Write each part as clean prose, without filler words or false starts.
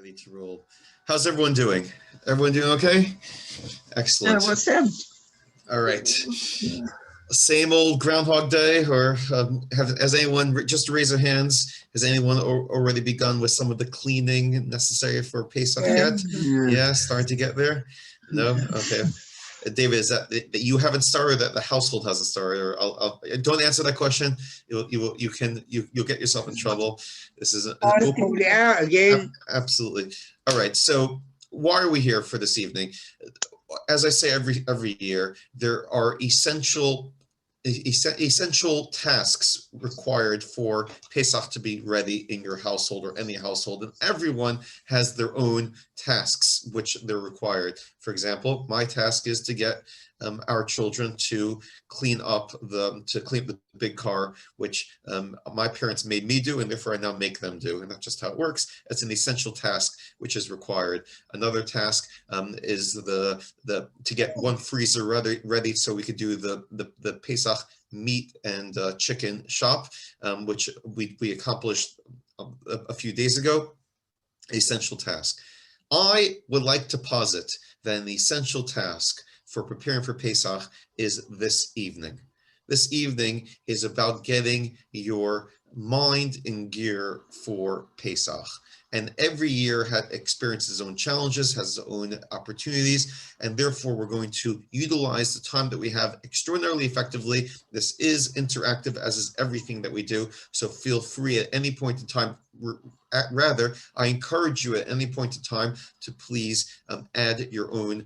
Ready to roll. How's everyone doing? Everyone doing okay? Excellent. What's up? All right. Same old Groundhog Day, or has anyone, just raise their hands, has anyone already begun with some of the cleaning necessary for Pesach yet? Yeah, starting to get there? No? Okay. David, is that you haven't started, that the household hasn't started? Or don't answer that question. You'll get yourself in trouble. This is Again. Absolutely. All right. So why are we here for this evening? As I say every year, there are essential tasks required for Pesach to be ready in your household or any household, and everyone has their own tasks which they're required. For example, my task is to get our children to clean up the big car, which my parents made me do, and therefore I now make them do, and that's just how it works. It's an essential task which is required. Another task is to get one freezer ready so we could do the Pesach meat and chicken shop, which we accomplished a few days ago. Essential task. I would like to posit that an essential task for preparing for Pesach is this evening. This evening is about getting your mind in gear for Pesach. And every year experiences its own challenges, has its own opportunities, and therefore we're going to utilize the time that we have extraordinarily effectively. This is interactive, as is everything that we do, so feel free at any point in time. Rather, I encourage you at any point in time to please add your own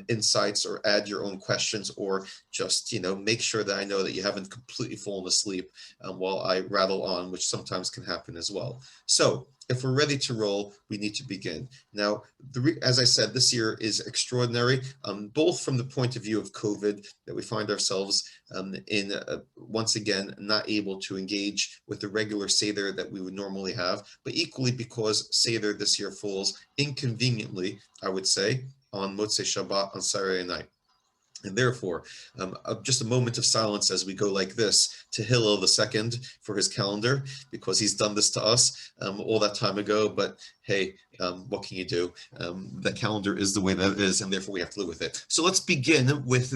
insights, or add your own questions, or just make sure that I know that you haven't completely fallen asleep while I rattle on, which sometimes can happen as well. So if we're ready to roll, we need to begin. Now, as I said, this year is extraordinary, both from the point of view of COVID, that we find ourselves in, once again, not able to engage with the regular Seder that we would normally have, but equally because Seder this year falls inconveniently, I would say, on Motzei Shabbat on Saturday night. And therefore, just a moment of silence as we go like this to Hillel II for his calendar, because he's done this to us all that time ago. But hey, what can you do? The calendar is the way that it is, and therefore we have to live with it. So let's begin with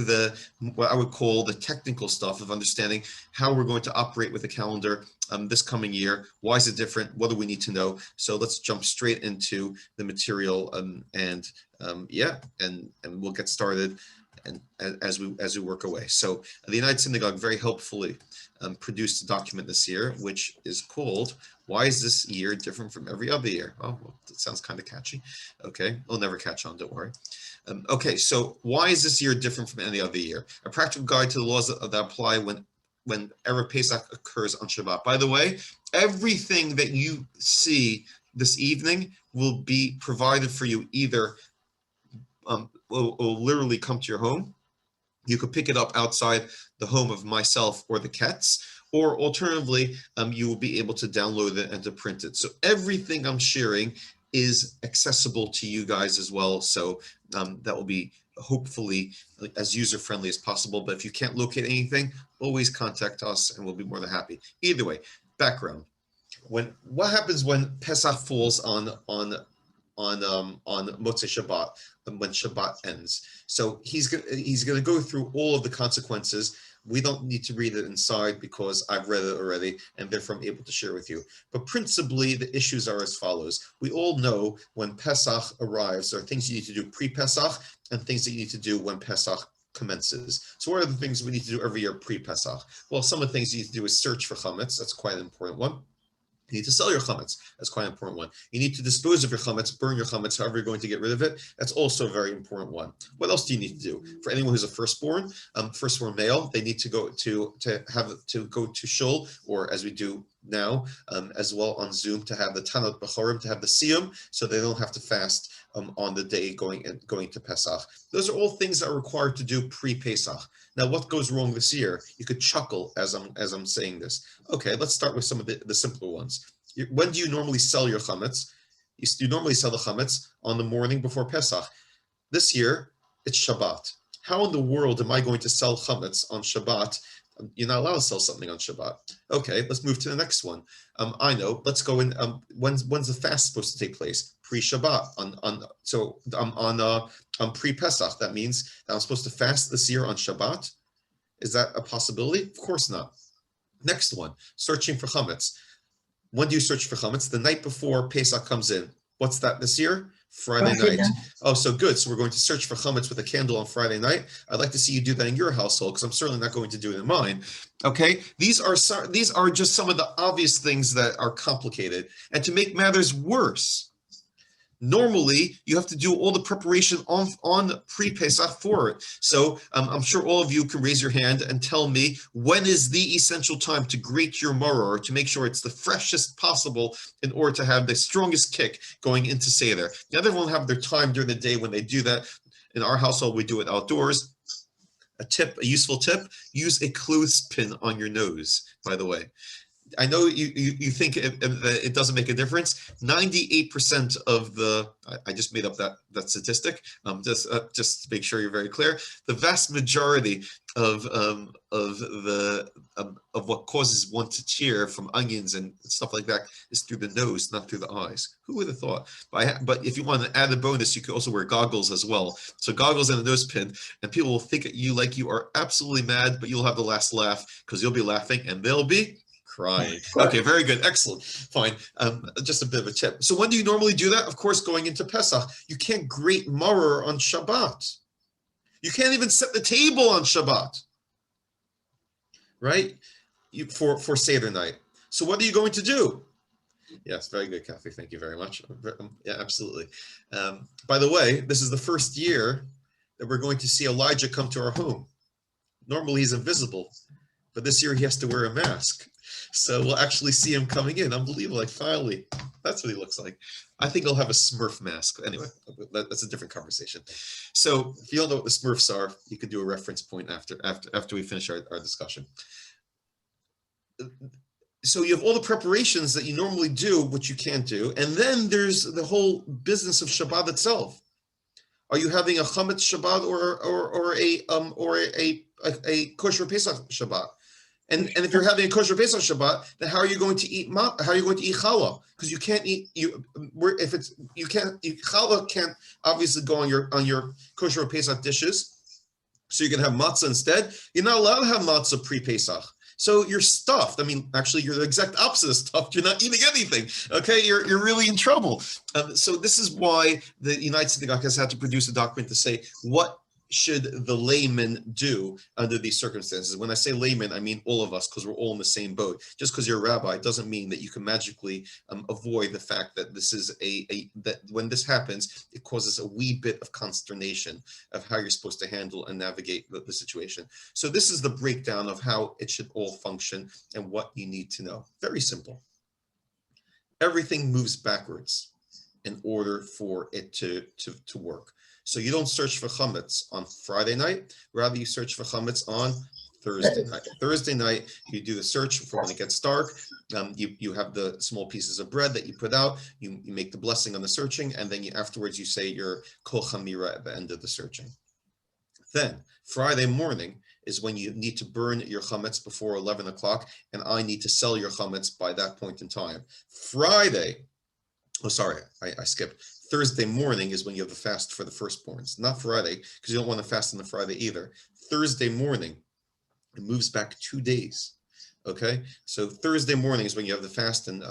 what I would call the technical stuff of understanding how we're going to operate with the calendar this coming year. Why is it different? What do we need to know? So let's jump straight into the material, and we'll get started. And as we work away. So the United Synagogue very helpfully produced a document this year, which is called, "Why is this year different from every other year?" Oh, well, that sounds kind of catchy. Okay, we'll never catch on, don't worry. Okay, so why is this year different from any other year? A practical guide to the laws that apply when Erev Pesach occurs on Shabbat. By the way, everything that you see this evening will be provided for you either will literally come to your home. You could pick it up outside the home of myself or the Ketz, or alternatively, you will be able to download it and to print it. So everything I'm sharing is accessible to you guys as well. So that will be hopefully as user-friendly as possible. But if you can't locate anything, always contact us and we'll be more than happy. Either way, background. What happens when Pesach falls on Motzei Shabbat, when Shabbat ends? So he's going to go through all of the consequences. We don't need to read it inside because I've read it already, and therefore I'm able to share with you. But principally, the issues are as follows. We all know when Pesach arrives, there are things you need to do pre-Pesach and things that you need to do when Pesach commences. So what are the things we need to do every year pre-Pesach? Well, some of the things you need to do is search for chametz. That's quite an important one. You need to sell your chametz. That's quite an important one. You need to dispose of your chametz, burn your chametz, however you're going to get rid of it. That's also a very important one. What else do you need to do? For anyone who's a firstborn male, they need to go to shul, or as we do now, as well on Zoom, to have the Tanot B'chorim, to have the Siyum, so they don't have to fast on the day going to Pesach. Those are all things that are required to do pre-Pesach. Now, what goes wrong this year? You could chuckle as I'm saying this. Okay, let's start with some of the simpler ones. When do you normally sell your chametz? You normally sell the chametz on the morning before Pesach. This year, it's Shabbat. How in the world am I going to sell chametz on Shabbat? You're not allowed to sell something on Shabbat. Okay, let's move to the next one. I know. Let's go in. When's the fast supposed to take place? pre-Shabbat, on pre-Pesach. That means that I'm supposed to fast this year on Shabbat. Is that a possibility? Of course not. Next one, searching for chametz. When do you search for chametz? The night before Pesach comes in. What's that this year? Friday night. Oh, so good. So we're going to search for chametz with a candle on Friday night. I'd like to see you do that in your household, because I'm certainly not going to do it in mine. Okay, these are just some of the obvious things that are complicated. And to make matters worse, normally you have to do all the preparation on pre-Pesach for it. So I'm sure all of you can raise your hand and tell me, when is the essential time to grate your maror to make sure it's the freshest possible in order to have the strongest kick going into Seder. Now, everyone will have their time during the day when they do that. In our household, we do it outdoors. A useful tip, use a clothespin on your nose, by the way. I know you think it doesn't make a difference. 98% of the, I just made up that statistic, just to make sure you're very clear. The vast majority of what causes one to tear from onions and stuff like that is through the nose, not through the eyes. Who would have thought? But if you want to add a bonus, you could also wear goggles as well. So goggles and a nose pin, and people will think at you like you are absolutely mad, but you'll have the last laugh because you'll be laughing and they'll be crying. Okay, very good. Excellent. Fine. Just a bit of a tip. So when do you normally do that? Of course, going into Pesach. You can't grate maror on Shabbat. You can't even set the table on Shabbat. Right? For Seder night. So what are you going to do? Yes, very good, Kathy. Thank you very much. Yeah, absolutely. By the way, this is the first year that we're going to see Elijah come to our home. Normally he's invisible, but this year he has to wear a mask. So we'll actually see him coming in. Unbelievable, like finally. That's what he looks like. I think he'll have a Smurf mask. Anyway, that's a different conversation. So if you don't know what the Smurfs are, you can do a reference point after we finish our discussion. So you have all the preparations that you normally do, which you can't do. And then there's the whole business of Shabbat itself. Are you having a chametz Shabbat or a kosher Pesach Shabbat? And if you're having a kosher Pesach Shabbat, then how are you going to eat challah? Because you can't eat challah can't obviously go on your kosher Pesach dishes. So you can have matzah instead. You're not allowed to have matzah pre-Pesach. So you're stuffed. I mean, actually, you're the exact opposite of stuffed. You're not eating anything. Okay, you're really in trouble. So this is why the United Synagogue has had to produce a document to say what should the layman do under these circumstances. When I say layman, I mean all of us, because we're all in the same boat. Just because you're a rabbi doesn't mean that you can magically avoid the fact that this is that when this happens, it causes a wee bit of consternation of how you're supposed to handle and navigate the situation. So this is the breakdown of how it should all function and what you need to know. Very simple. Everything moves backwards in order for it to work. So you don't search for chametz on Friday night, rather you search for chametz on Thursday night. Thursday night, you do the search for when it gets dark. You have the small pieces of bread that you put out, you make the blessing on the searching, and then afterwards you say your kol chamira at the end of the searching. Then Friday morning is when you need to burn your chametz before 11 o'clock, and I need to sell your chametz by that point in time. Friday, oh sorry, I skipped. Thursday morning is when you have the fast for the firstborns, not Friday, because you don't want to fast on the Friday either. Thursday morning, it moves back 2 days. Okay, so Thursday morning is when you have the fast, and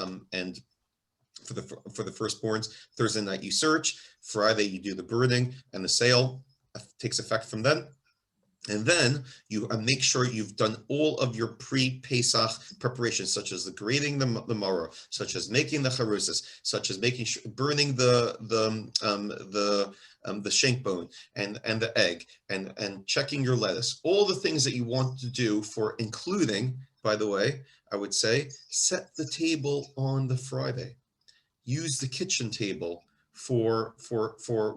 for the firstborns. Thursday night you search. Friday you do the burning, and the sale takes effect from then. And then you make sure you've done all of your pre-Pesach preparations, such as the grating the maror, such as making the charusas, such as making sure burning the shank bone and the egg, and checking your lettuce. All the things that you want to do for, including, by the way, I would say, set the table on the Friday. Use the kitchen table for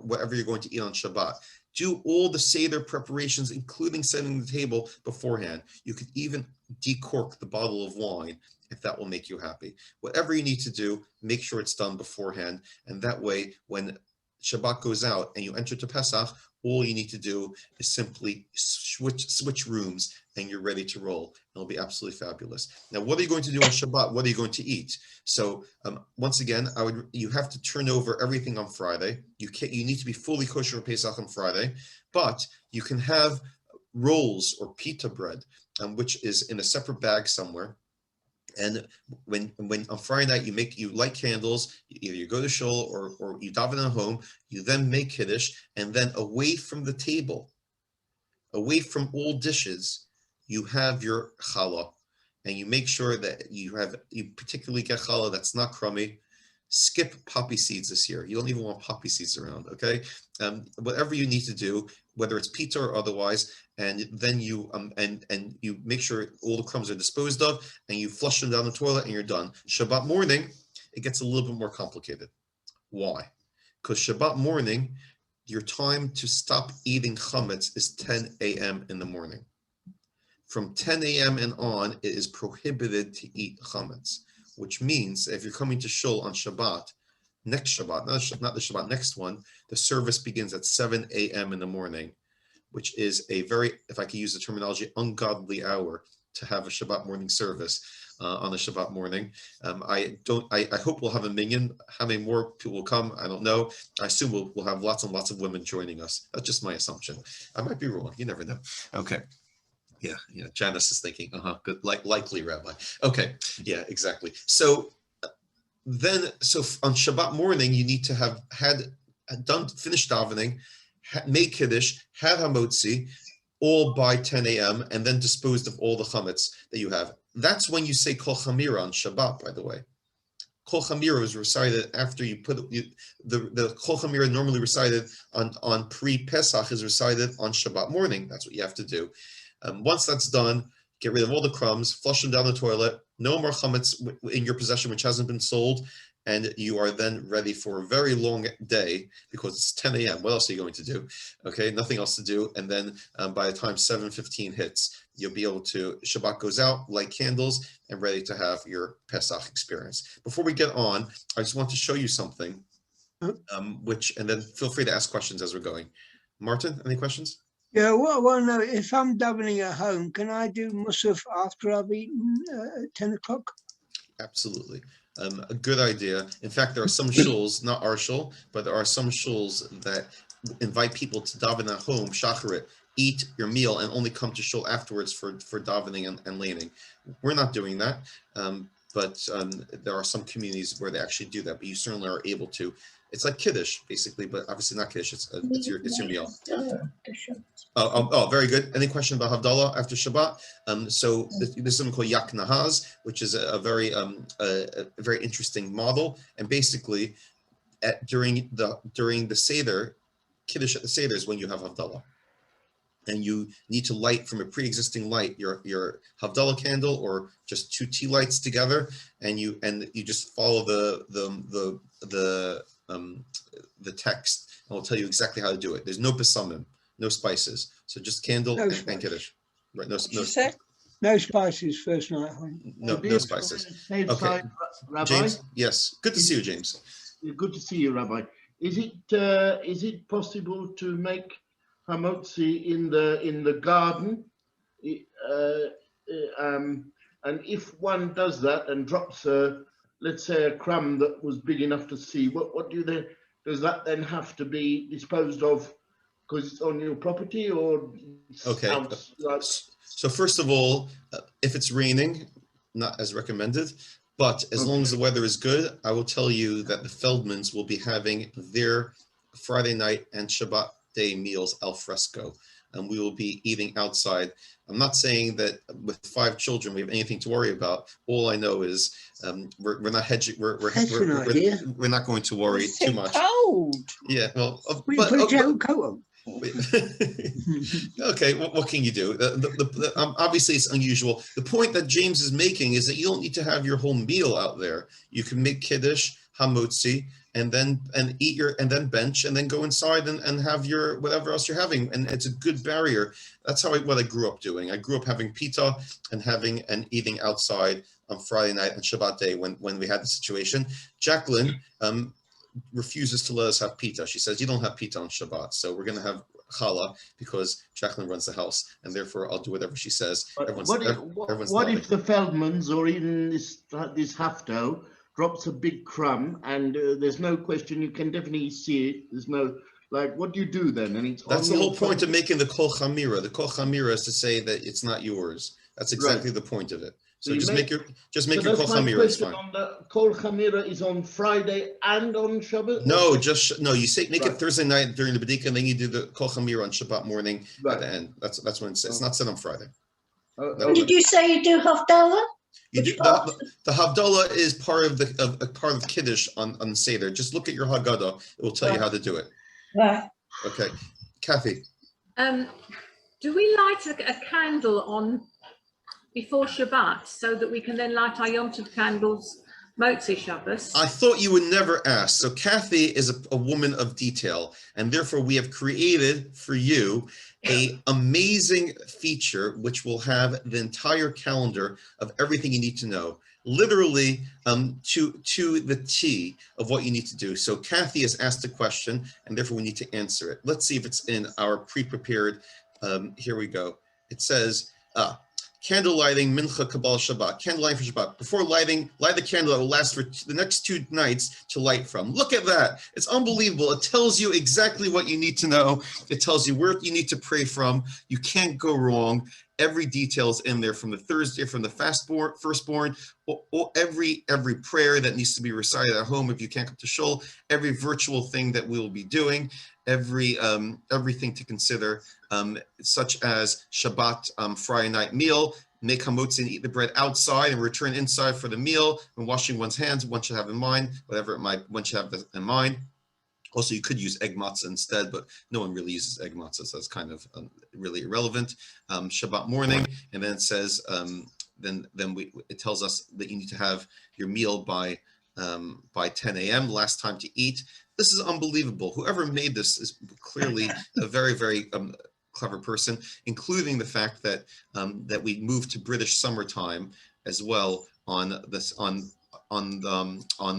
whatever you're going to eat on Shabbat. Do all the Seder preparations, including setting the table beforehand. You could even decork the bottle of wine if that will make you happy. Whatever you need to do, make sure it's done beforehand. And that way, when Shabbat goes out and you enter to Pesach, all you need to do is simply switch rooms and you're ready to roll. It'll be absolutely fabulous. Now, what are you going to do on Shabbat? What are you going to eat? So once again, you have to turn over everything on Friday. You need to be fully kosher for Pesach on Friday, but you can have rolls or pita bread, which is in a separate bag somewhere. And when on Friday night you light candles, either you go to shul or you daven at home, you then make kiddush, and then away from the table, away from all dishes, you have your challah, and you make sure that you particularly get challah that's not crummy. Skip poppy seeds this year. You don't even want poppy seeds around, okay? Whatever you need to do, whether it's pita or otherwise, and then you and you make sure all the crumbs are disposed of, and you flush them down the toilet, and you're done. Shabbat morning, it gets a little bit more complicated. Why? Because Shabbat morning, your time to stop eating chametz is 10 a.m. in the morning. From 10 a.m. and on, it is prohibited to eat chametz, which means if you're coming to shul on Shabbat, next Shabbat, not the Shabbat, next one, the service begins at 7 a.m. in the morning, which is a very, if I can use the terminology, ungodly hour to have a Shabbat morning service on a Shabbat morning. I hope we'll have a minyan. How many more people will come? I don't know. I assume we'll have lots and lots of women joining us. That's just my assumption. I might be wrong. You never know. Okay. Yeah, Janice is thinking, good, likely, Rabbi. Okay, yeah, exactly. So on Shabbat morning, you need to have finished davening, made kiddush, have Hamozi, all by 10 a.m., and then disposed of all the chametz that you have. That's when you say Kol Chamira on Shabbat, by the way. Kol Chamira is recited after you put the Kol Chamira normally recited on pre-Pesach is recited on Shabbat morning. That's what you have to do. Once that's done, get rid of all the crumbs, flush them down the toilet, no more chametz in your possession which hasn't been sold, and you are then ready for a very long day because it's 10 a.m. What else are you going to do? Okay, nothing else to do. And then by the time 7:15 hits, you'll be able to, Shabbat goes out, light candles, and ready to have your Pesach experience. Before we get on, I just want to show you something, and then feel free to ask questions as we're going. Martin, any questions? Yeah, well, no, if I'm davening at home, can I do Musaf after I've eaten at 10 o'clock? Absolutely. A good idea. In fact, there are some shuls, not our shul, but there are some shuls that invite people to daven at home, shacharit, eat your meal, and only come to shul afterwards for davening and laning. We're not doing that, but there are some communities where they actually do that, but you certainly are able to. It's like kiddush, basically, but obviously not kiddush. It's your meal. Oh, very good. Any question about Havdalah after Shabbat? So this is something called Yak Nahaz, which is a very interesting model. And basically, during the Seder, Kiddush at the Seder is when you have Havdalah. And you need to light from a pre-existing light your Havdalah candle or just two tea lights together, and you just follow the text, and we'll tell you exactly how to do it. There's no besamim, no spices, so just candle and kiddush. Right? No spices first night. No spices. Okay, Rabbi? James. Yes, good to see you, James. Good to see you, Rabbi. Is it possible to make Hamozi in the garden? And if one does that and drops let's say a crumb that was big enough to see, what does that then have to be disposed of because it's on your property, or okay? So first of all, if it's raining, not as recommended, but as long as the weather is good, I will tell you that the Feldmans will be having their Friday night and Shabbat day meals al fresco, and we will be eating outside. I'm not saying that with 5 children we have anything to worry about. All I know is we're not hedging. We're not going to worry too much. Cold. Yeah, well, we put a coat on. Okay, what can you do? Obviously, it's unusual. The point that James is making is that you don't need to have your whole meal out there. You can make kiddush, hamotzi, and then bench, and then go inside and have your whatever else you're having, and it's a good barrier. That's what I grew up doing. I grew up having pita and eating outside on Friday night and Shabbat day when we had the situation. Jacqueline, refuses to let us have pita. She says, you don't have pita on Shabbat, so we're going to have challah because Jacqueline runs the house, and therefore I'll do whatever she says. Everyone's What nodding. if the Feldmans or even this Hafto drops a big crumb and there's no question, you can definitely see it, there's no, like, what do you do then? And it's That's on the your whole point of property. making the kol chamira. The kol chamira is to say that it's not yours. That's exactly the point of it. So you just make your So kol that's my chamira. It's question fine. on the Kol Chamira is on Friday and on Shabbat? No, or no. You say make it Right. Thursday night during the Badika, and then you do the kol chamira on Shabbat morning at Right. the end. That's when it's. It's not said on Friday. Okay. Did you say you do Havdalah? You do, Which part? the Havdalah is part of the part of Kiddush on Seder. Just look at your Haggadah; it will tell you how to do it. Right. Okay, Kathy. Do we light a candle on before Shabbat so that we can then light our Yom Tov candles Motzi Shabbos? I thought you would never ask. So Kathy is a woman of detail, and therefore we have created for you a amazing feature which will have the entire calendar of everything you need to know, literally to the T of what you need to do. So Kathy has asked a question, and therefore we need to answer it. Let's see if it's in our pre-prepared. Here we go. It says, candle lighting, mincha, kabbalah, Shabbat. Candle lighting for Shabbat. Before lighting, light the candle that will last for the next 2 nights to light from. Look at that. It's unbelievable. It tells you exactly what you need to know. It tells you where you need to pray from. You can't go wrong. Every detail is in there, from the Thursday, from the firstborn, or every prayer that needs to be recited at home if you can't come to shul, every virtual thing that we will be doing, everything to consider, such as Shabbat Friday night meal, make Hamozi and eat the bread outside and return inside for the meal. When washing one's hands, one should have in mind, one should have in mind. Also, you could use egg matzah instead, but no one really uses egg matzah, so that's kind of really irrelevant. Shabbat morning, and then it says, it tells us that you need to have your meal by 10 a.m. last time to eat. This is unbelievable. Whoever made this is clearly a very, very clever person, including the fact that that we moved to British summertime as well on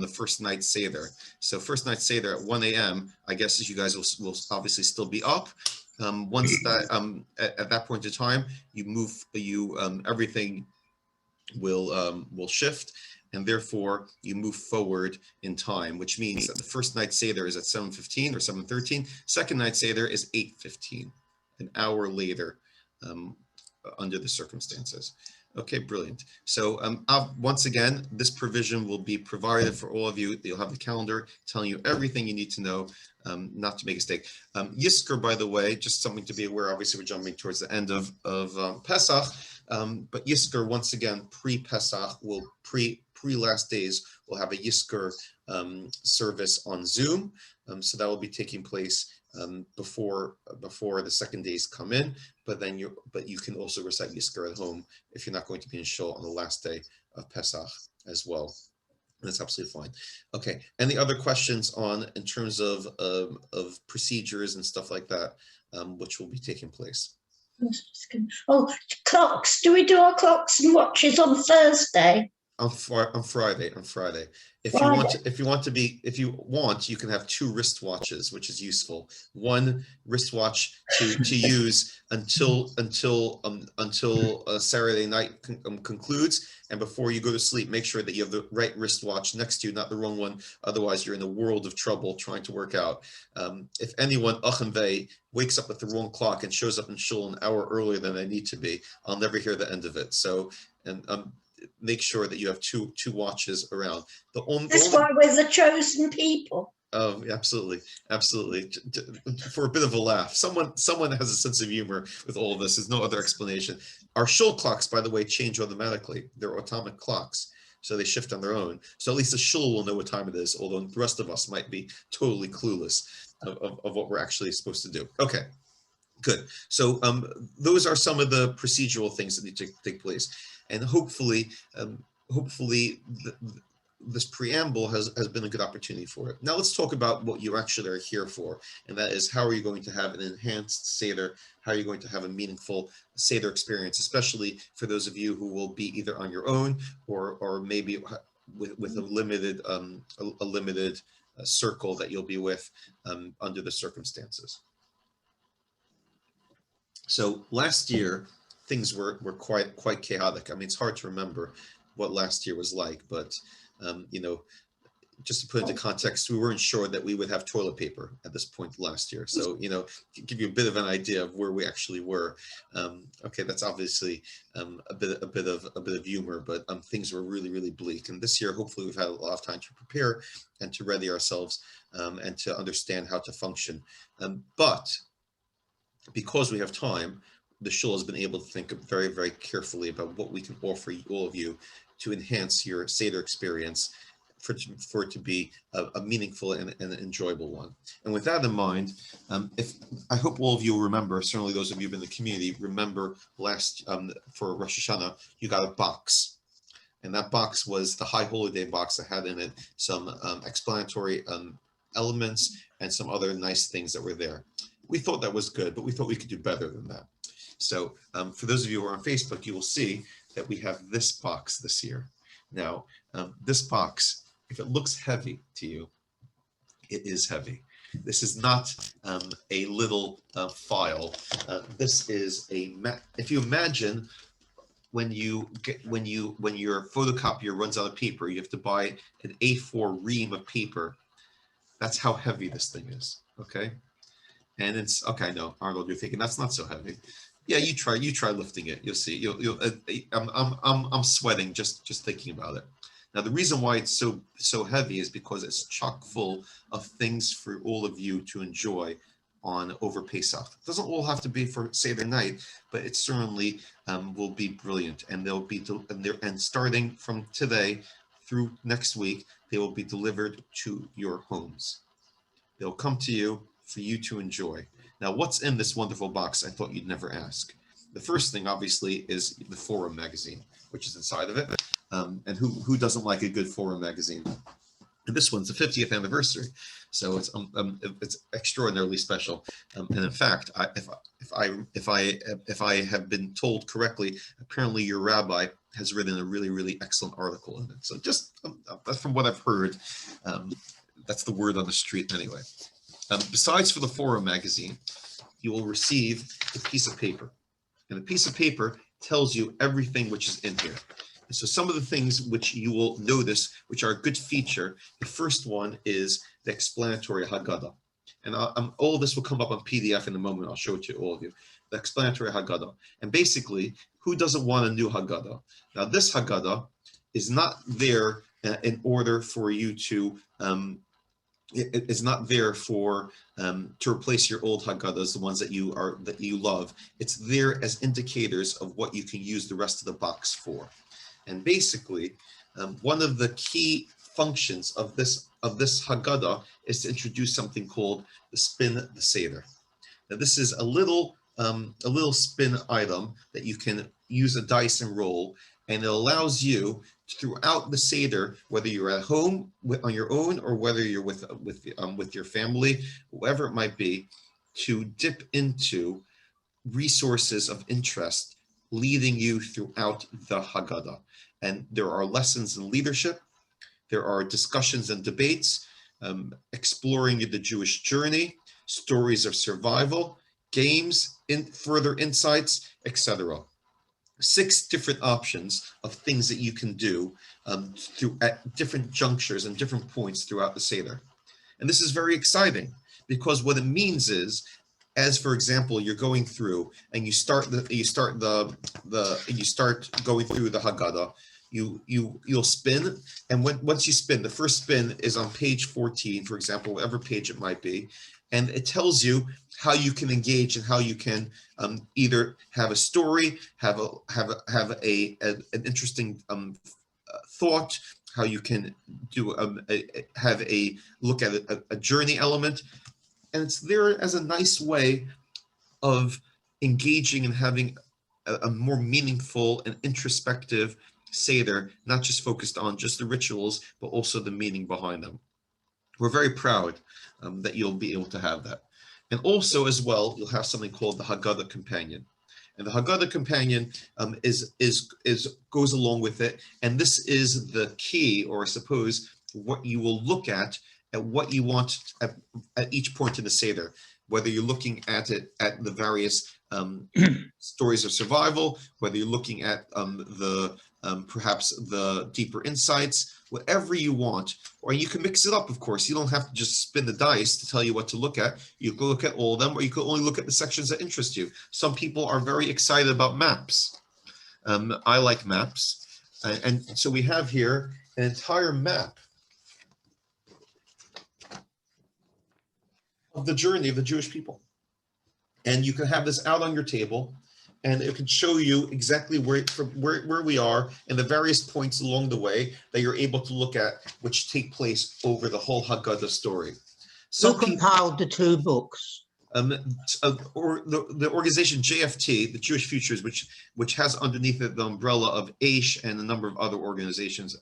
the first night Seder. So first night Seder at 1 a.m. I guess you guys will obviously still be up. Once that at that point in time, everything will shift, and therefore you move forward in time, which means that the first night Seder is at 7:15 or 7:13. Second night Seder is 8:15, an hour later, under the circumstances. Okay, brilliant. So once again, this provision will be provided for all of you. You'll have the calendar telling you everything you need to know, not to make a mistake. Yisker, by the way, just something to be aware. Obviously, we're jumping towards the end of Pesach, but Yisker, once again, pre-Pesach, pre-last days, we'll have a Yisker service on Zoom. So that will be taking place before the second days come in, but you can also recite Yisker at home if you're not going to be in shul on the last day of Pesach as well. That's absolutely fine. Okay, any other questions in terms of procedures and stuff like that, which will be taking place? Oh, clocks. Do we do our clocks and watches on Thursday? On Friday. If you want, you can have 2 wristwatches, which is useful. One wristwatch to use until Saturday night concludes, and before you go to sleep, make sure that you have the right wristwatch next to you, not the wrong one. Otherwise, you're in a world of trouble trying to work out. If anyone wakes up at the wrong clock and shows up in shul an hour earlier than they need to be, I'll never hear the end of it. So, make sure that you have two watches around. That's why we're the chosen people. Oh, absolutely. For a bit of a laugh. Someone has a sense of humor with all of this. There's no other explanation. Our shul clocks, by the way, change automatically. They're atomic clocks, so they shift on their own. So at least the shul will know what time it is, although the rest of us might be totally clueless of what we're actually supposed to do. Okay, good. So those are some of the procedural things that need to take place. And hopefully, this preamble has been a good opportunity for it. Now let's talk about what you actually are here for, and that is, how are you going to have an enhanced Seder? How are you going to have a meaningful Seder experience, especially for those of you who will be either on your own or maybe with a limited circle that you'll be with under the circumstances. So last year, things were quite chaotic. I mean, it's hard to remember what last year was like, but you know, just to put into context, we weren't sure that we would have toilet paper at this point last year. So, you know, to give you a bit of an idea of where we actually were. Okay, that's obviously a bit of humor, but things were really bleak. And this year, hopefully, we've had a lot of time to prepare and to ready ourselves and to understand how to function. But because we have time, the shul has been able to think very carefully about what we can offer all of you to enhance your Seder experience, for it to be a meaningful and enjoyable one. And with that in mind, I hope all of you will remember, certainly those of you in the community, remember last, for Rosh Hashanah, you got a box. And that box was the High Holy Day box that had in it some explanatory elements and some other nice things that were there. We thought that was good, but we thought we could do better than that. So for those of you who are on Facebook, you will see that we have this box this year. Now, this box, if it looks heavy to you, it is heavy. This is not a little file. This is if you imagine when your photocopier runs out of paper, you have to buy an A4 ream of paper. That's how heavy this thing is, okay? And it's, okay, no, Arnold, you're thinking that's not so heavy. Yeah, you try lifting it. You'll see. I'm sweating just thinking about it. Now, the reason why it's so heavy is because it's chock full of things for all of you to enjoy on over Pesach. It doesn't all have to be for Seder night, but it certainly will be brilliant. And they'll be and starting from today through next week, they will be delivered to your homes. They'll come to you for you to enjoy. Now, what's in this wonderful box? I thought you'd never ask. The first thing, obviously, is the Forum magazine, which is inside of it. And who doesn't like a good Forum magazine? And this one's the 50th anniversary, so it's extraordinarily special. And in fact, if I have been told correctly, apparently your rabbi has written a really excellent article in it. So just from what I've heard, that's the word on the street anyway. Besides for the Forum magazine, you will receive a piece of paper. And the piece of paper tells you everything which is in here. And so some of the things which you will notice, which are a good feature, the first one is the explanatory Haggadah. And all this will come up on PDF in a moment. I'll show it to all of you. The explanatory Haggadah. And basically, who doesn't want a new Haggadah? Now, this Haggadah is not there in order for you to it's not there for to replace your old Haggadahs, the ones that you love. It's there as indicators of what you can use the rest of the box for. And basically, one of the key functions of this Haggadah is to introduce something called the spin the Seder. Now, this is a little spin item that you can use a dice and roll, and it allows you throughout the Seder, whether you're at home on your own or whether you're with your family, whoever it might be, to dip into resources of interest leading you throughout the Haggadah. And there are lessons in leadership, there are discussions and debates, exploring the Jewish journey, stories of survival, games, further insights, etc. 6 different options of things that you can do at different junctures and different points throughout the Seder. And this is very exciting because what it means is, as for example, you're going through and you start going through the Haggadah, you'll spin, and once you spin, the first spin is on page 14, for example, whatever page it might be, and it tells you how you can engage and how you can either have a story, have an interesting thought, how you can do have a look at a journey element, and it's there as a nice way of engaging and having a more meaningful and introspective Seder, not just focused on just the rituals, but also the meaning behind them. We're very proud that you'll be able to have that. And also as well, you'll have something called the Haggadah Companion. And the Haggadah Companion goes along with it. And this is the key, or I suppose, what you will look at at what you want at each point in the Seder, whether you're looking at it at the various stories of survival, whether you're looking at perhaps the deeper insights, whatever you want, or you can mix it up, of course. You don't have to just spin the dice to tell you what to look at. You can look at all of them, or you can only look at the sections that interest you. Some people are very excited about maps. I like maps. And so we have here an entire map of the journey of the Jewish people. And you can have this out on your table, and it can show you exactly where we are and the various points along the way that you're able to look at, which take place over the whole Haggadah story. Who compiled the two books? Or the organization JFT, the Jewish Futures, which has underneath it the umbrella of Aish and a number of other organizations,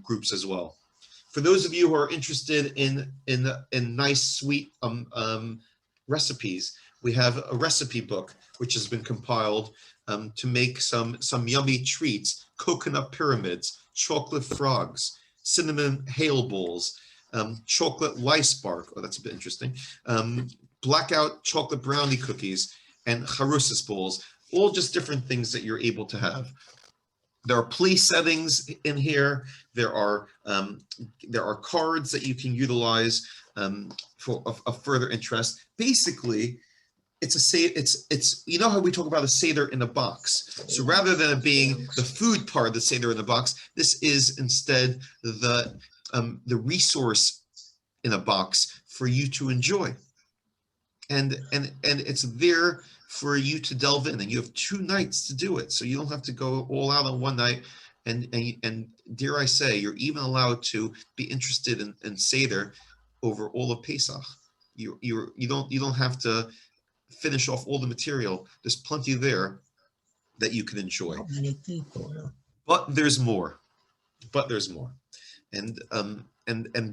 groups as well. For those of you who are interested in nice, sweet recipes, we have a recipe book which has been compiled to make some yummy treats: coconut pyramids, chocolate frogs, cinnamon hail balls, chocolate lice bark. Oh, that's a bit interesting. Blackout chocolate brownie cookies and charusas balls. All just different things that you're able to have. There are place settings in here. There are cards that you can utilize for of further interest. Basically, it's you know how we talk about a Seder in a box. So rather than it being the food part of the Seder in the box, this is instead the resource in a box for you to enjoy. And it's there for you to delve in, and you have 2 nights to do it, so you don't have to go all out on one night. And dare I say, you're even allowed to be interested in Seder over all of Pesach. You don't have to finish off all the material. There's plenty there that you can enjoy. Not many people, no. But there's more. And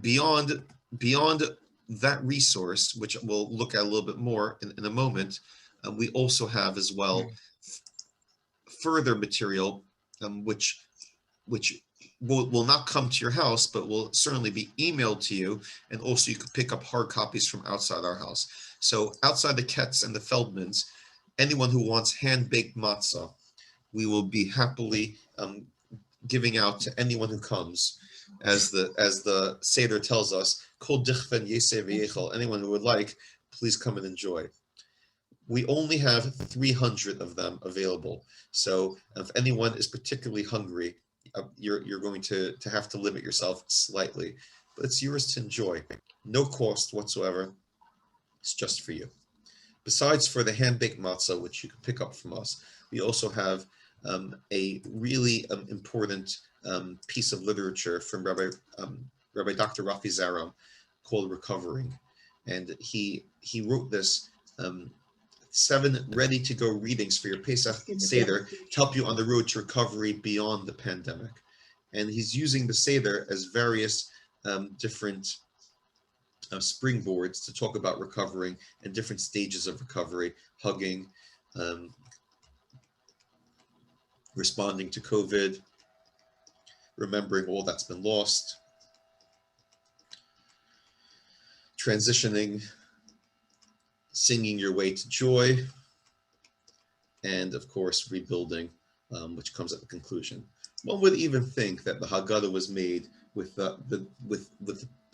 beyond that resource, which we'll look at a little bit more in a moment, we also have as well further material which will not come to your house, but will certainly be emailed to you, and also you could pick up hard copies from outside our house. So outside the Ketz and the Feldmans, anyone who wants hand-baked matzah, we will be happily giving out to anyone who comes. As the Seder tells us, Kol dichven yeseh v'yechel. Anyone who would like, please come and enjoy. We only have 300 of them available. So if anyone is particularly hungry, you're going to have to limit yourself slightly, but it's yours to enjoy. No cost whatsoever. It's just for you. Besides for the hand-baked matzah, which you can pick up from us, we also have a really important piece of literature from Rabbi Dr. Rafi Zaram called Recovering. And he wrote this 7 ready-to-go readings for your Pesach Seder to help you on the road to recovery beyond the pandemic. And he's using the Seder as various different springboards to talk about recovering and different stages of recovery: hugging, responding to COVID, remembering all that's been lost, transitioning, singing your way to joy, and of course rebuilding, which comes at the conclusion. One would even think that the Haggadah was made with the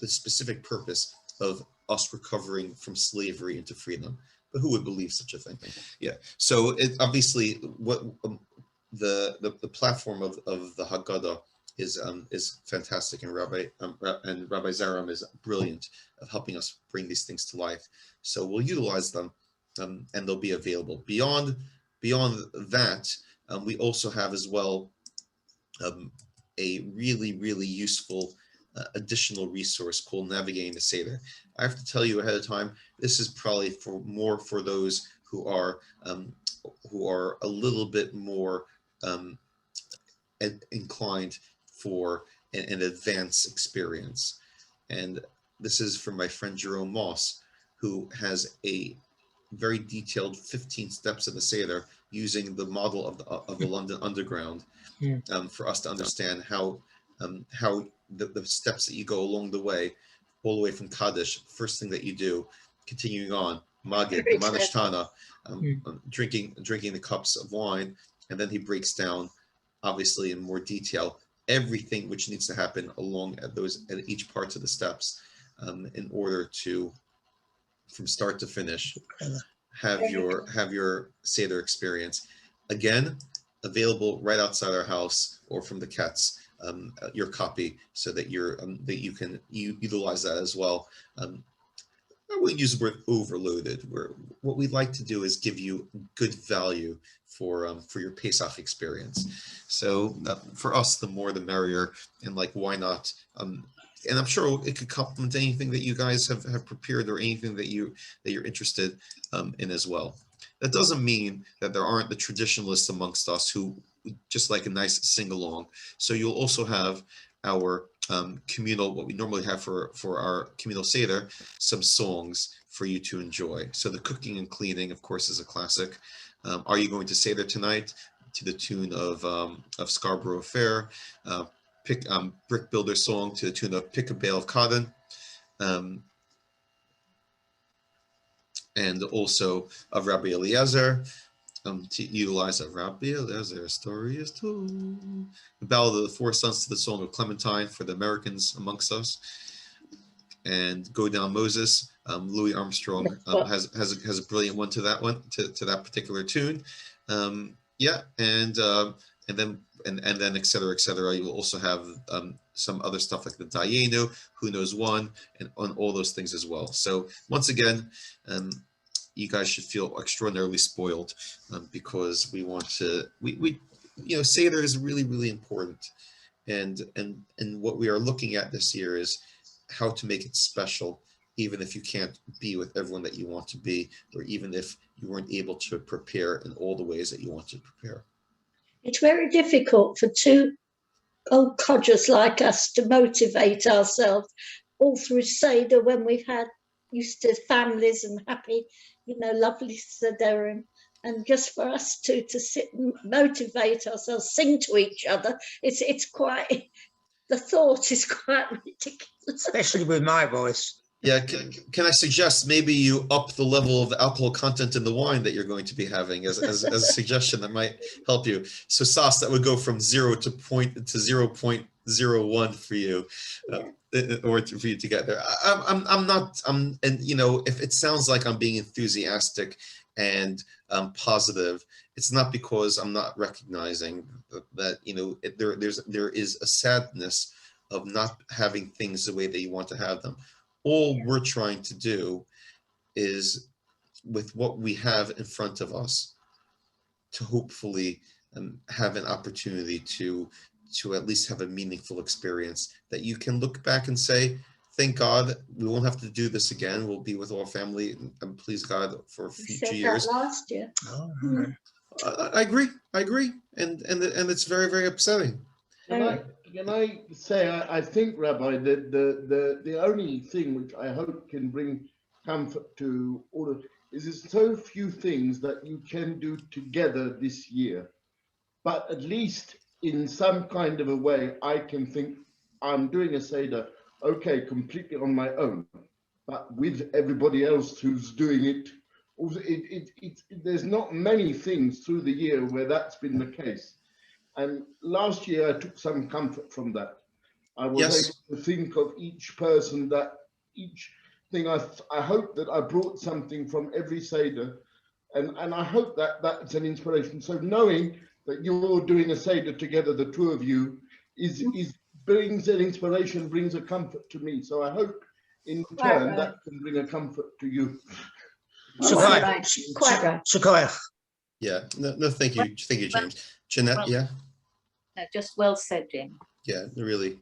specific purpose of us recovering from slavery into freedom, but who would believe such a thing? Yeah. So obviously, what the platform of the Haggadah is fantastic, and Rabbi Zaram is brilliant of helping us bring these things to life. So we'll utilize them, and they'll be available. Beyond that, we also have as well a really useful additional resource called Navigating the Seder. I have to tell you ahead of time, this is probably more for those who are a little bit more inclined for an advanced experience. And this is from my friend Jerome Moss, who has a very detailed 15 steps of the Seder using the model of the London Underground, for us to understand how the steps that you go along the way all the way from Kaddish, first thing that you do, continuing on, Magid, Very the Manishtana, Mm. drinking the cups of wine, and then he breaks down, obviously in more detail, everything which needs to happen along at each parts of the steps, in order to, from start to finish, have your Seder experience. Again, available right outside our house or from the Ketz, your copy, so that that you can utilize that as well. I wouldn't use the word overloaded. What we'd like to do is give you good value for your Pesach experience. So for us, the more the merrier, and like, why not? And I'm sure it could complement anything that you guys have prepared, or anything that you're interested in as well. That doesn't mean that there aren't the traditionalists amongst us who just like a nice sing along. So you'll also have our communal, what we normally have for our communal Seder, some songs for you to enjoy. So the cooking and cleaning, of course, is a classic. Are you going to Seder tonight? To the tune of Scarborough Fair. Brick Builder song to the tune of Pick a Bale of Cotton. And also of Rabbi Eliezer, to utilize a Rabbi Eliezer story is told. The Ballad of the Four Sons to the Song of Clementine for the Americans amongst us. And Go Down Moses, Louis Armstrong has a brilliant one to that to that particular tune. Yeah, and then et cetera, et cetera. You will also have some other stuff like the Dayenu, Who Knows One, and on all those things as well. So once again, you guys should feel extraordinarily spoiled, because we want to, we Seder is really, really important. And what we are looking at this year is how to make it special, even if you can't be with everyone that you want to be, or even if you weren't able to prepare in all the ways that you want to prepare. It's very difficult for two old codgers like us to motivate ourselves all through Seder, when we've had used to families and happy, lovely Sederim. And just for us to sit and motivate ourselves, sing to each other, it's quite, the thought is quite ridiculous. Especially with my voice. Yeah, can I suggest maybe you up the level of alcohol content in the wine that you're going to be having as a suggestion that might help you. So Sas, that would go from 0 to 0.01 for you, or for you to get there. I'm not, and if it sounds like I'm being enthusiastic and positive, it's not because I'm not recognizing that there is a sadness of not having things the way that you want to have them. All we're trying to do is, with what we have in front of us, to hopefully have an opportunity to at least have a meaningful experience that you can look back and say, thank God we won't have to do this again. We'll be with our family, and please God for future years. That last year. Oh, I agree, and it's very, very upsetting. Can I say, I think, Rabbi, that the only thing which I hope can bring comfort to all of is there's so few things that you can do together this year. But at least in some kind of a way, I can think I'm doing a Seder, okay, completely on my own, but with everybody else who's doing it. Also, there's not many things through the year where that's been the case. And last year, I took some comfort from that. I was able to think of each person, that each thing. I hope that I brought something from every Seder, and I hope that that's an inspiration. So knowing that you're doing a Seder together, the two of you, brings an inspiration, brings a comfort to me. So I hope in turn that can bring a comfort to you. Quite right. Quite right. Sequoia. Yeah. No. Thank you, James. Jeanette. Yeah. No, just well said, Jim. Yeah, really.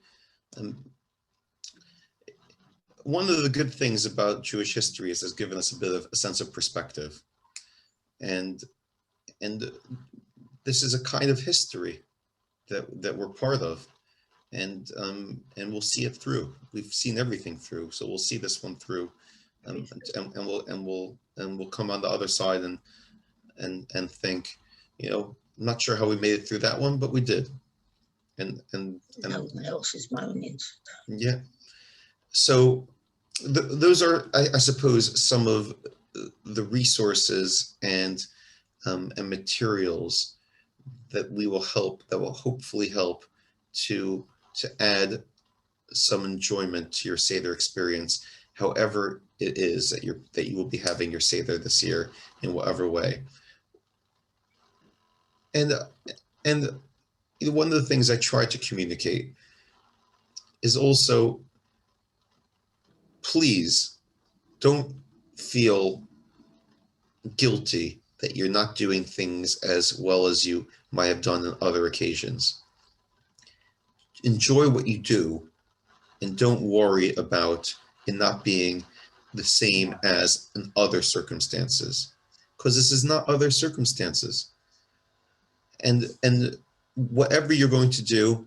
One of the good things about Jewish history is it's given us a bit of a sense of perspective, and this is a kind of history that we're part of, and we'll see it through. We've seen everything through, so we'll see this one through, and we'll come on the other side and think, I'm not sure how we made it through that one, but we did. And No one else is moaning. yeah. So those are, I suppose, some of the resources and materials that will hopefully help to add some enjoyment to your Seder experience, however it is that you will be having your Seder this year, in whatever way. And one of the things I try to communicate is also, please don't feel guilty that you're not doing things as well as you might have done on other occasions. Enjoy what you do, and don't worry about it not being the same as in other circumstances, because this is not other circumstances. And whatever you're going to do,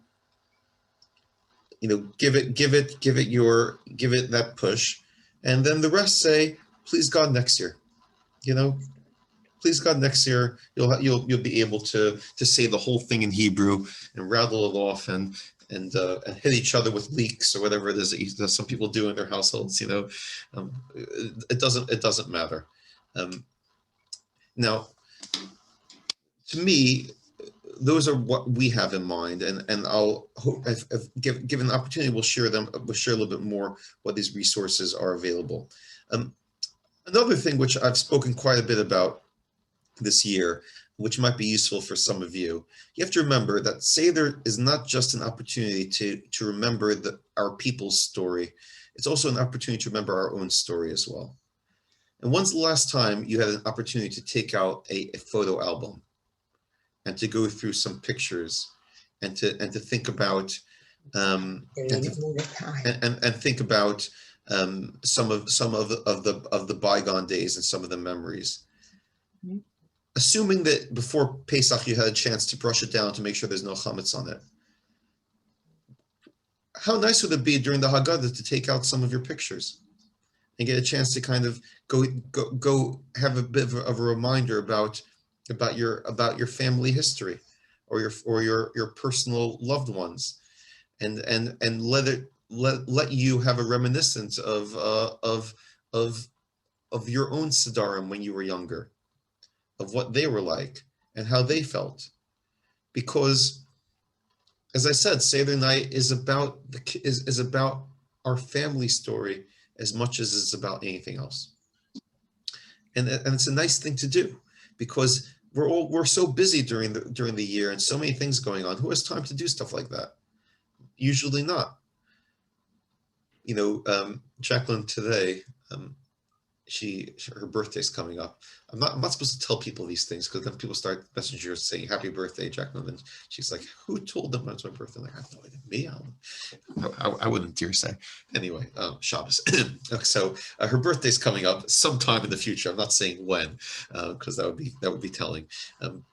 give it that push, and then the rest say, please God, next year. Please God, next year you'll be able to say the whole thing in Hebrew and rattle it off and hit each other with leeks or whatever it is that some people do in their households. It doesn't matter. Now, to me, those are what we have in mind, and I'll hope, if given the opportunity, we'll share a little bit more what these resources are available. Another thing which I've spoken quite a bit about this year, which might be useful for some of you, you have to remember that Seder is not just an opportunity to remember our people's story. It's also an opportunity to remember our own story as well. And when's the last time you had an opportunity to take out a photo album and to go through some pictures and to think about think about some of the bygone days and some of the memories? Assuming that before Pesach you had a chance to brush it down to make sure there's no chametz on it, how nice would it be during the Haggadah to take out some of your pictures and get a chance to kind of go have a bit of a reminder about your family history or your personal loved ones, and let you have a reminiscence of your own Siddharim when you were younger, of what they were like and how they felt. Because, as I said, Seder night is about our family story as much as it's about anything else. And it's a nice thing to do, because we're so busy during the year and so many things going on. Who has time to do stuff like that? Usually not. Jacqueline today, her birthday's coming up. I'm not supposed to tell people these things, because then people start messengers saying happy birthday, Jacqueline, and she's like, who told them it's my birthday? I'm like, I have no idea. Me? I wouldn't dare say. Anyway, Shabbos. So her birthday's coming up sometime in the future. I'm not saying when, because that would be telling.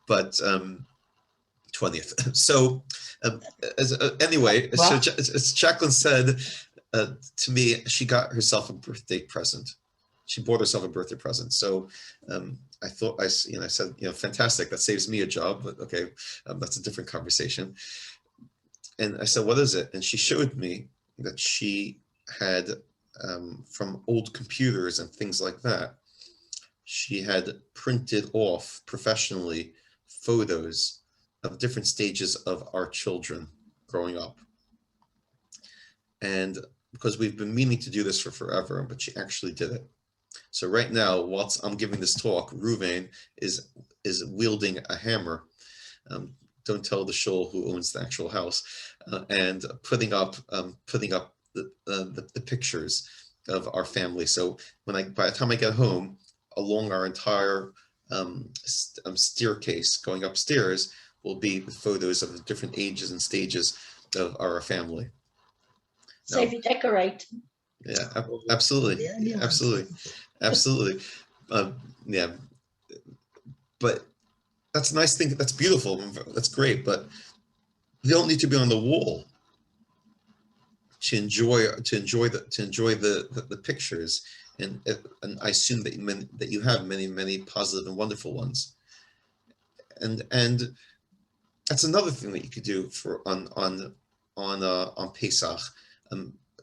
But 20th. So anyway, so as Jacqueline said to me, she got herself a birthday present. She bought herself a birthday present. So I thought, I said, fantastic, that saves me a job, but okay, that's a different conversation. And I said, what is it? And she showed me that she had, from old computers and things like that, she had printed off professionally photos of different stages of our children growing up. And because we've been meaning to do this for forever, but she actually did it. So right now, whilst I'm giving this talk, Ruvain is wielding a hammer. Don't tell the shul who owns the actual house, and putting up the pictures of our family. So by the time I get home, along our entire staircase going upstairs will be the photos of the different ages and stages of our family. So if you decorate. Yeah, absolutely, absolutely. Yeah, but that's a nice thing. That's beautiful. That's great. But they don't need to be on the wall to enjoy the pictures. And I assume that you have many positive and wonderful ones. And that's another thing that you could do on Pesach.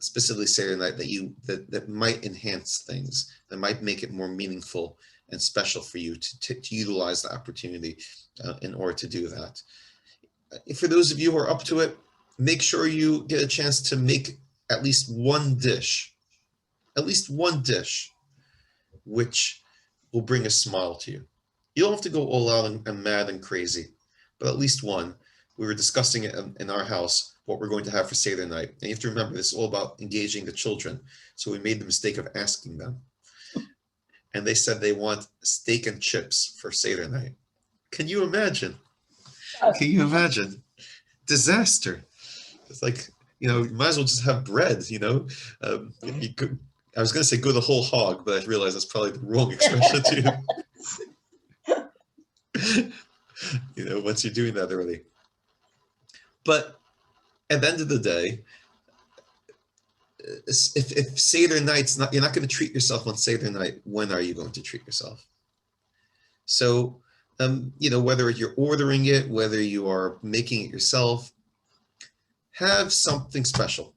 specifically Seder night, that might enhance things, that might make it more meaningful and special for you to utilize the opportunity in order to do that. For those of you who are up to it, make sure you get a chance to make at least one dish, which will bring a smile to you. You don't have to go all out and mad and crazy, but at least one. We were discussing it in our house, what we're going to have for Seder night. And you have to remember, this is all about engaging the children. So we made the mistake of asking them. And they said they want steak and chips for Seder night. Can you imagine? Can you imagine? Disaster. It's like, you might as well just have bread, you could, I was going to say go the whole hog, but I realized that's probably the wrong expression too. Once you're doing that already. But at the end of the day, if Seder night's not, you're not going to treat yourself on Seder night, when are you going to treat yourself? So, whether you're ordering it, whether you are making it yourself, have something special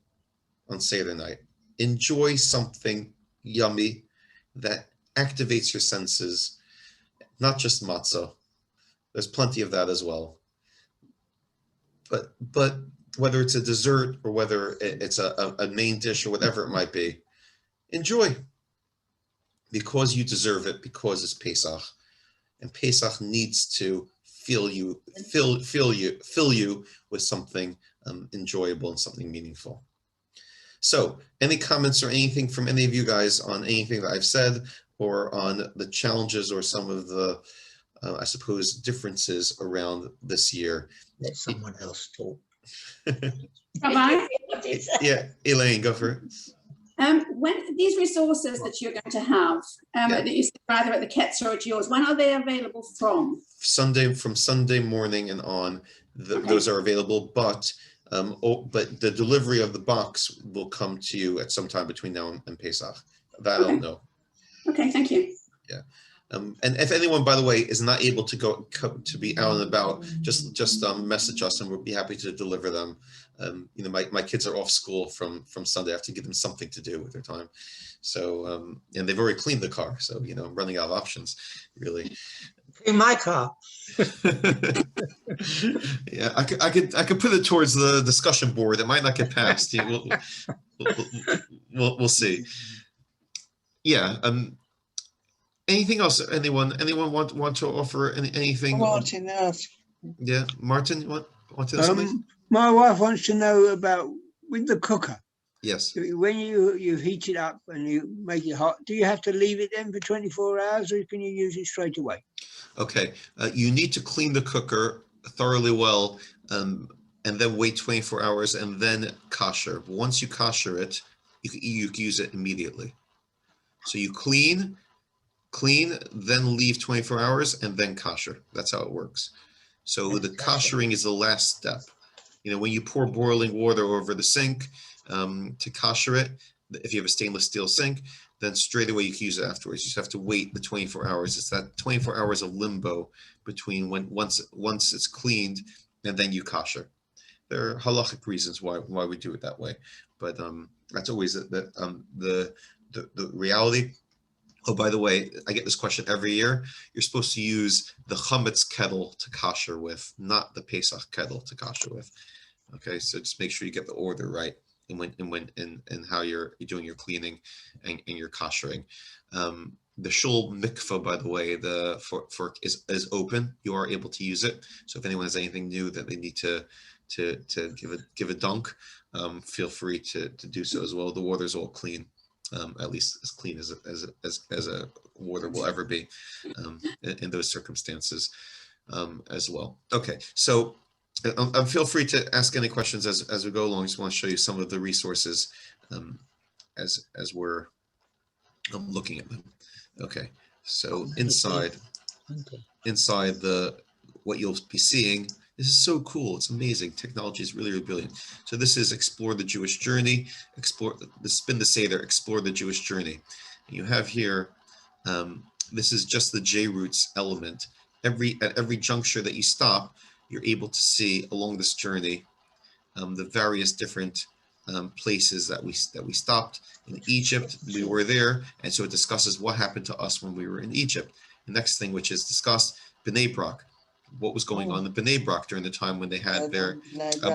on Seder night. Enjoy something yummy that activates your senses, not just matzah. There's plenty of that as well. But whether it's a dessert or whether it's a main dish or whatever it might be, enjoy, because you deserve it, because it's Pesach, and Pesach needs to fill you with something enjoyable and something meaningful. So, any comments or anything from any of you guys on anything that I've said, or on the challenges or some of the, I suppose, differences around this year? Let someone else talk. Rabbi? Yeah, Elaine, go for it. When these resources that you're going to have, that you said either at the Ketzer or at yours, when are they available from? From Sunday morning and on, those are available, but the delivery of the box will come to you at some time between now and Pesach. That I don't know. Okay, thank you. Yeah. And if anyone, by the way, is not able to be out and about, just message us and we'll be happy to deliver them. My kids are off school from Sunday. I have to give them something to do with their time. So, and they've already cleaned the car. So, I'm running out of options, really. In my car. Yeah, I could put it towards the discussion board. It might not get passed. We'll see. Yeah. Anything else? Anyone want to offer anything? Martin asked. Yeah, Martin, you want to say something? My wife wants to know about with the cooker. Yes. When you heat it up and you make it hot, do you have to leave it then for 24 hours, or can you use it straight away? Okay, you need to clean the cooker thoroughly well, and then wait 24 hours and then kosher. Once you kosher it, you can use it immediately. So you clean, then leave 24 hours, and then kosher. That's how it works. So the koshering is the last step. When you pour boiling water over the sink to kosher it, if you have a stainless steel sink, then straight away you can use it afterwards. You just have to wait the 24 hours. It's that 24 hours of limbo between once it's cleaned and then you kosher. There are halachic reasons why we do it that way, but that's always the reality. Oh, by the way, I get this question every year. You're supposed to use the chametz kettle to kosher with, not the Pesach kettle to kosher with. Okay, so just make sure you get the order right and how you're doing your cleaning and your koshering. The shul mikvah, by the way, the fork is open. You are able to use it. So if anyone has anything new that they need to give a dunk, feel free to do so as well. The water's all clean. At least as clean as a water will ever be in those circumstances as well. Okay, so feel free to ask any questions as we go along. I just want to show you some of the resources as we're looking at them. Okay, so inside what you'll be seeing. This is so cool. It's amazing. Technology is really, really brilliant. So this is Explore the Jewish Journey, Spin the Seder, Explore the Jewish Journey. And you have here, this is just the J-Roots element. At every juncture that you stop, you're able to see along this journey the various different places that we stopped in Egypt. We were there, and so it discusses what happened to us when we were in Egypt. The next thing which is discussed, Bnei Brak, what was going on in Bnei Brak during the time when they had their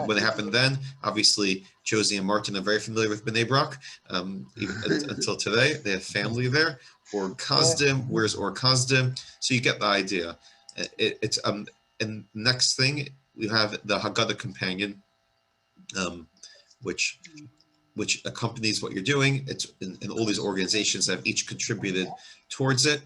when it happened then. Obviously, Josie and Martin are very familiar with Bnei Brak. Even until today, they have family there. Or Kazdim, where's Or Kazdim? So you get the idea. And next thing we have the Haggadah Companion, which accompanies what you're doing. It's in all these organizations have each contributed towards it,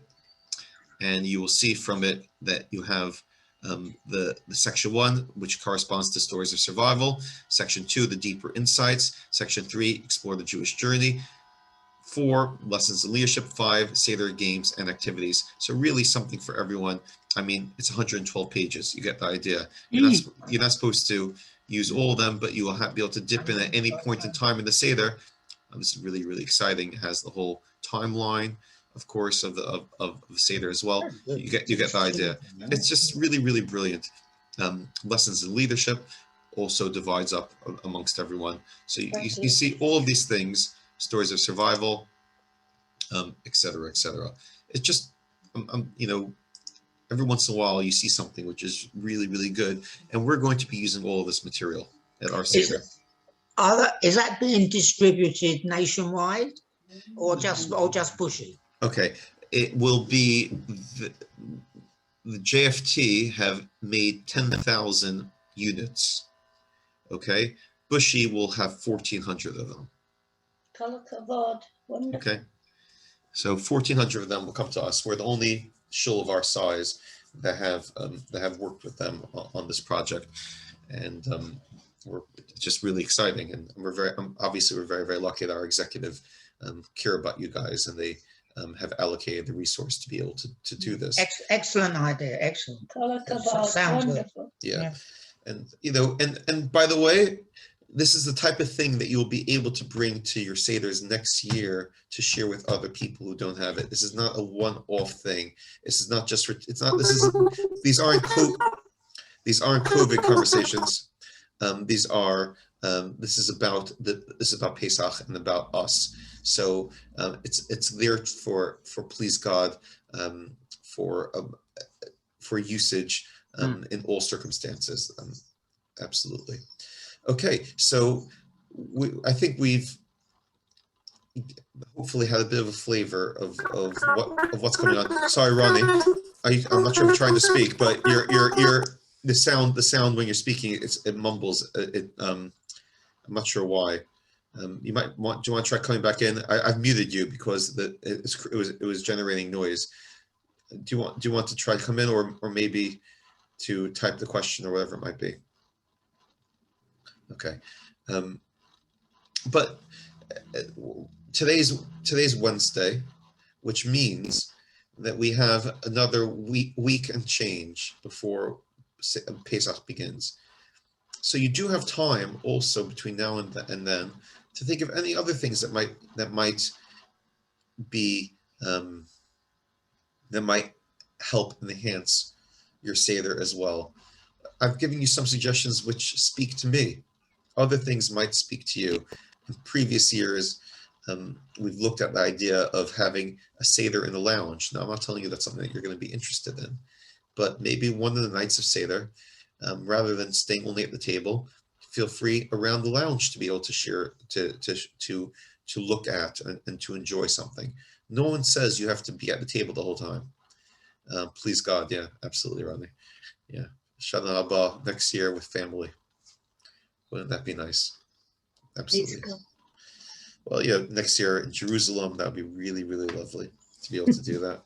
and you will see from it that you have the section 1, which corresponds to stories of survival, section 2, the deeper insights, section 3, explore the Jewish journey, 4, lessons in leadership, 5, Seder games and activities. So really something for everyone. I mean, it's 112 pages. You get the idea. You're not supposed to use all of them, but you will be able to dip in at any point in time in the Seder. This is really, really exciting. It has the whole timeline, of course, of the Seder as well. You get the idea. It's just really, really brilliant. Lessons in leadership also divides up amongst everyone. So you see all of these things, stories of survival, et cetera, et cetera. It's just, every once in a while you see something which is really, really good. And we're going to be using all of this material at our Seder. Is that being distributed nationwide or just Bushy? Okay, it will be the JFT have made 10,000 units. Okay, Bushy will have 1,400 of them. Okay, so 1,400 of them will come to us. We're the only shul of our size that have worked with them on this project, and we're just really exciting. And we're very, very lucky that our executive care about you guys, and they have allocated the resource to be able to do this. Excellent idea. Excellent. Sounds wonderful. Yeah. And and by the way, this is the type of thing that you'll be able to bring to your Seders next year to share with other people who don't have it. This is not a one-off thing. This is not just these aren't COVID conversations. This is about Pesach and about us. So it's there for please God, for usage in all circumstances. Absolutely. Okay, so I think we've hopefully had a bit of a flavor of what's going on. Sorry, Ronnie, I'm not sure if you're trying to speak, but the sound when you're speaking, it mumbles. I'm not sure why. Do you want to try coming back in? I've muted you because it was generating noise. Do you want to try come in, or maybe to type the question or whatever it might be? Okay, but today's Wednesday, which means that we have another week and change before Pesach begins. So you do have time also between now and then to think of any other things that might be that might help and enhance your Seder as well. I've given you some suggestions which speak to me. Other things might speak to you. In previous years, we've looked at the idea of having a Seder in the lounge. Now, I'm not telling you that's something that you're going to be interested in, but maybe one of the nights of Seder, rather than staying only at the table, feel free around the lounge to be able to share, to look at and to enjoy something. No one says you have to be at the table the whole time. Please God, yeah, absolutely, Ronnie. Yeah, Shana Haba next year with family. Wouldn't that be nice? Absolutely. Well, yeah, next year in Jerusalem, that would be really, really lovely to be able to do that.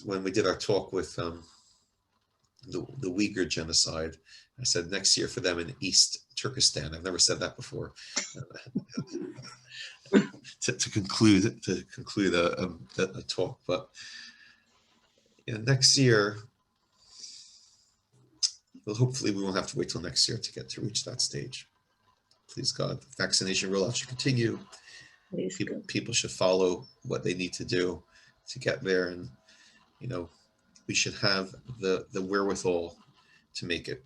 When we did our talk with the Uyghur genocide, I said next year for them in East Turkestan. I've never said that before. to conclude a talk, but next year. Well, hopefully we won't have to wait till next year to reach that stage. Please God, the vaccination rollout should continue. People should follow what they need to do to get there, and we should have the wherewithal to make it.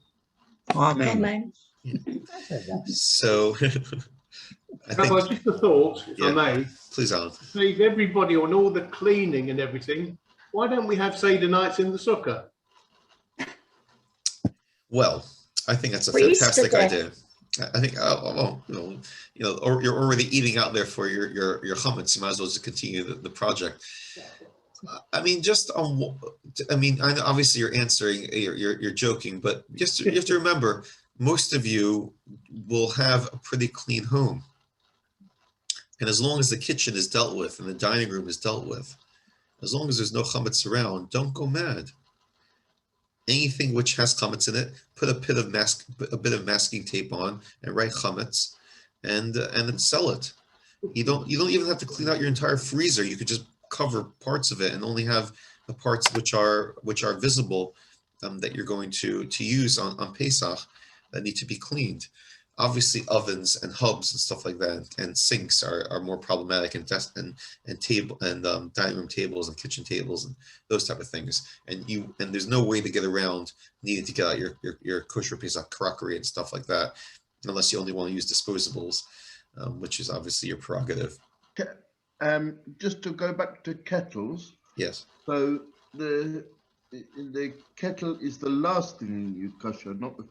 Amen. Amen. So, I think, Rabbi, just a thought, if Yeah. I may. please, Alan. Save everybody on all the cleaning and everything. Why don't we have Seder nights in the sukkah? Well, I think that's a For Easter fantastic day. idea. I think, or you're already eating out there for your chametz. You might as well just continue the project. I mean, just on. I mean, I know obviously you're answering. You're joking, but just you have to remember, most of you will have a pretty clean home, and as long as the kitchen is dealt with and the dining room is dealt with, as long as there's no chametz around, don't go mad. Anything which has chametz in it, put a bit of masking tape on and write chametz, and then sell it. You don't even have to clean out your entire freezer. You could just cover parts of it and only have the parts which are visible that you're going to use on Pesach that need to be cleaned. Obviously, ovens and hubs and stuff like that, and sinks are more problematic, and table and dining room tables and kitchen tables and those type of things. And there's no way to get around needing to get out your kosher Pesach crockery and stuff like that, unless you only want to use disposables, which is obviously your prerogative. Just to go back to kettles. Yes. So the kettle is the last thing you kosher, not the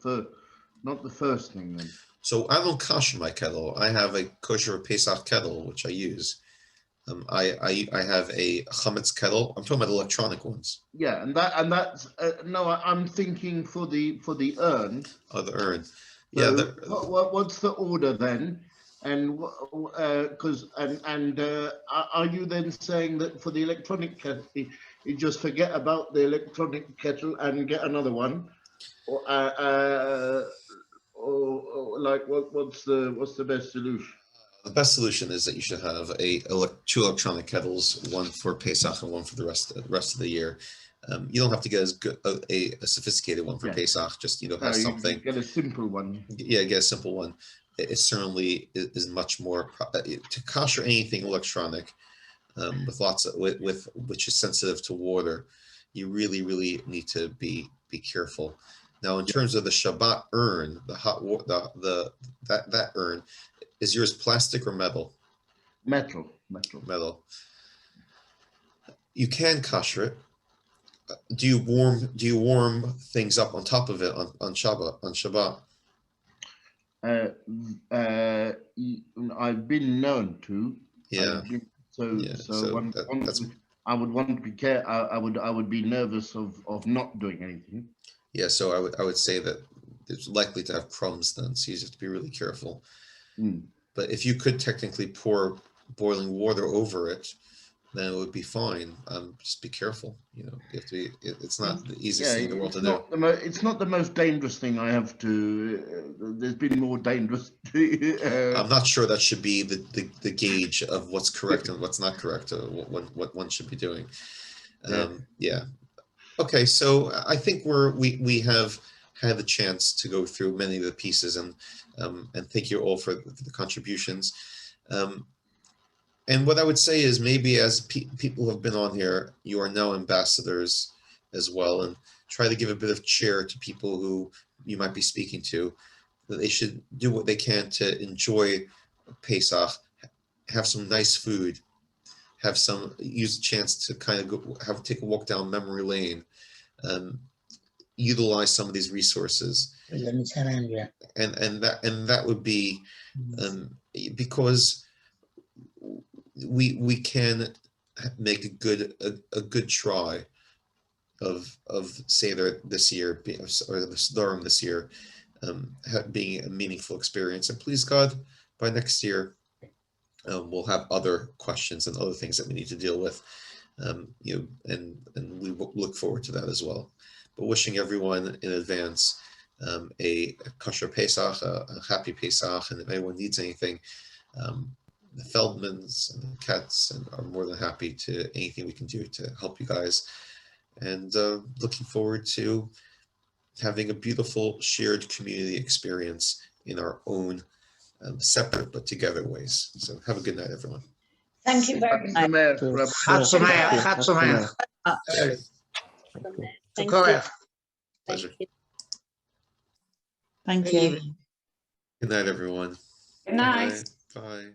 first thing then. So I don't kosher my kettle. I have a kosher Pesach kettle which I use. I have a chametz kettle. I'm talking about electronic ones. Yeah, and that's no. I'm thinking for the urn. Oh, the urn. So Yeah. what's the order then? And are you then saying that for the electronic kettle, you just forget about the electronic kettle and get another one, or like what's the best solution? The best solution is that you should have two electronic kettles, one for Pesach and one for the rest of the year. You don't have to get as good a sophisticated one for Pesach. Just have something. Get a simple one. Yeah, get a simple one. It certainly is much more to kosher anything electronic with which is sensitive to water. You really need to be careful. Now, in terms of the Shabbat urn, the hot water, that urn, is yours plastic or metal? Metal. You can kosher it. Do you warm things up on top of it on Shabbat? I've been known to. Yeah. I would want to be careful. I would be nervous of not doing anything. Yeah, so I would say that it's likely to have crumbs then, so you have to be really careful. But if you could technically pour boiling water over it, then it would be fine. Just be careful. You have to be. It's not the easiest thing in the world to do. It's not the most dangerous thing I have to. There's been more dangerous. I'm not sure that should be the gauge of what's correct and what's not correct. What one should be doing. Yeah. Okay, so I think we have had the chance to go through many of the pieces, and thank you all for the contributions. And what I would say is maybe as people who have been on here, you are now ambassadors as well, and try to give a bit of cheer to people who you might be speaking to, that they should do what they can to enjoy Pesach, have some nice food, use a chance to kind of take a walk down memory lane, utilize some of these resources, and that would be because we can make a good try of Seder this year, or the Sederim this year, being a meaningful experience. And please God, by next year, we'll have other questions and other things that we need to deal with, and we look forward to that as well. But wishing everyone in advance a kosher Pesach, a happy Pesach, and if anyone needs anything, the Feldmans and the Katz are more than happy to anything we can do to help you guys. And looking forward to having a beautiful shared community experience in our own separate but together ways. So have a good night, everyone. Thank you very much. Chag Sameach. Thank you. Pleasure. Thank Good you. evening. Good night, everyone. Good night. Bye. Bye.